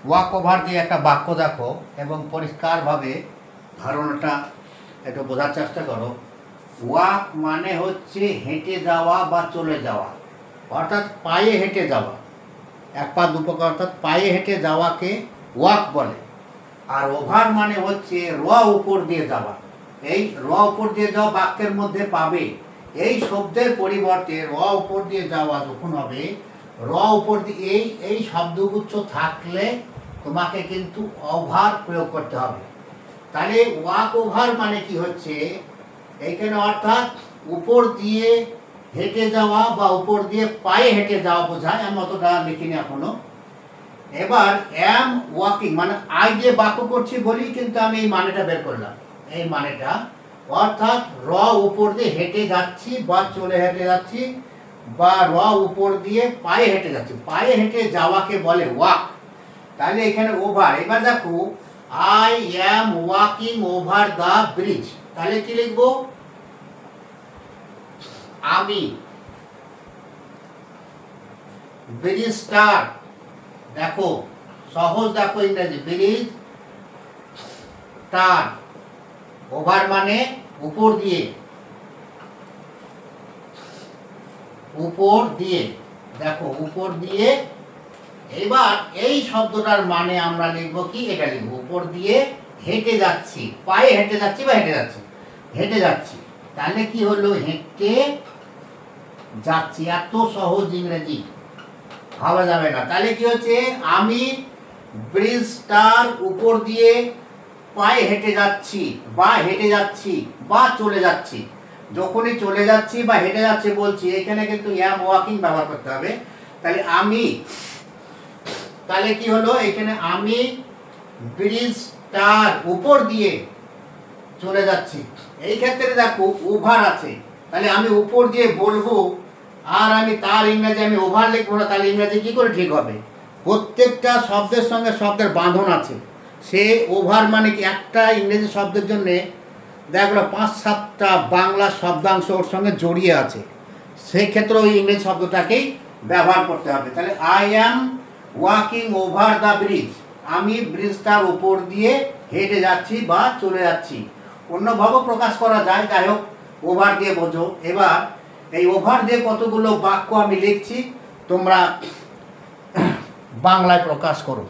Walk over দিয়ে একটা বাক্য দেখো এবং পরিষ্কারভাবে ধারণাটা একটু বোঝার চেষ্টা করো। ওয়াক মানে হচ্ছে হেঁটে যাওয়া বা চলে যাওয়া, অর্থাৎ পায়ে হেঁটে যাওয়া, এক পা দু পা অর্থাৎ পায়ে হেঁটে যাওয়াকে ওয়াক বলে। আর ওভার মানে হচ্ছে র উপর দিয়ে যাওয়া। এই র উপর দিয়ে যাওয়া বাক্যের মধ্যে পাবে। এই শব্দের পরিবর্তে র উপর দিয়ে যাওয়া যখন হবে, র উপর দিয়ে এই শব্দগুচ্ছ থাকলে তোমাকে কিন্তু ওভার প্রয়োগ করতে হবে। তাহলে ওয়াক ওভার মানে কি হচ্ছে এইখানে, অর্থাৎ উপর দিয়ে হেঁটে যাওয়া বা উপর দিয়ে পায়ে হেঁটে যাওয়া বোঝায়। আমি অতটা লিখিনি এখনো। এবার অ্যাম ওয়াকিং মানে আই দিয়ে বাক্য করছি বলি, কিন্তু আমি এই মানেটা বের করলাম। এই মানেটা অর্থাৎ র উপর দিয়ে হেঁটে যাচ্ছি বা চলে হেঁটে যাচ্ছি, বা র উপর দিয়ে পায়ে হেঁটে যাচ্ছি। পায়ে হেঁটে যাওয়াকে বলে ওয়াক। তাহলে এখানে ওভার। এবার দেখো I am walking over the bridge. তাহলে কি লিখবো? আমি ব্রিজ স্টার, দেখো সহজ, দেখো ইংরেজি ব্রিজ স্টার। ওভার মানে উপর দিয়ে, উপর দিয়ে, দেখো উপর দিয়ে। এবার এই শব্দটার মানে আমরা লিখবো কি? এটা লিখবো উপর দিয়ে হেঁটে যাচ্ছি, পায়ে হেঁটে যাচ্ছি বা হেঁটে যাচ্ছি, হেঁটে যাচ্ছি। তাহলে কি হলো? হেঁটে যাচ্ছি। এত সহজ ইংরেজি ভাবা যাবে না। তাহলে কি হচ্ছে? আমি ব্রিজটার উপর দিয়ে পায়ে হেঁটে যাচ্ছি বা হেঁটে যাচ্ছি বা চলে যাচ্ছি। যখনই চলে যাচ্ছি বা হেঁটে যাচ্ছি বলছি, এখানে কিন্তু অ্যাম ওয়াকিং ব্যবহার করতে হবে। তাহলে আমি, তাহলে কি হলো? এখানে আমি ব্রিজটার উপর দিয়ে চলে যাচ্ছি। এই ক্ষেত্রে দেখো ওভার আছে, তাহলে আমি উপর দিয়ে বলবো আর আমি তার ইংরেজি আমি ওভার লিখবো না, তাহলে ইংরেজি কি করে ঠিক হবে? প্রত্যেকটা শব্দের সঙ্গে শব্দের বাঁধন আছে। সে ওভার মানে কি? একটা ইংরেজি শব্দের জন্যে দেখলো 5-7টা বাংলা শব্দাংশ ওর সঙ্গে জড়িয়ে আছে। সেই ক্ষেত্রে ওই ইংরেজি শব্দটাকেই ব্যবহার করতে হবে। তাহলে I am walking over the bridge, আমি ব্রিজটার উপর দিয়ে হেঁটে যাচ্ছি বা চলে যাচ্ছি। অন্যভাবে প্রকাশ করা যায়, যাই হোক ওভার দিয়ে বোঝো। এবার এই ওভার দিয়ে কতগুলো বাক্য আমি লিখছি, তোমরা বাংলায় প্রকাশ করো।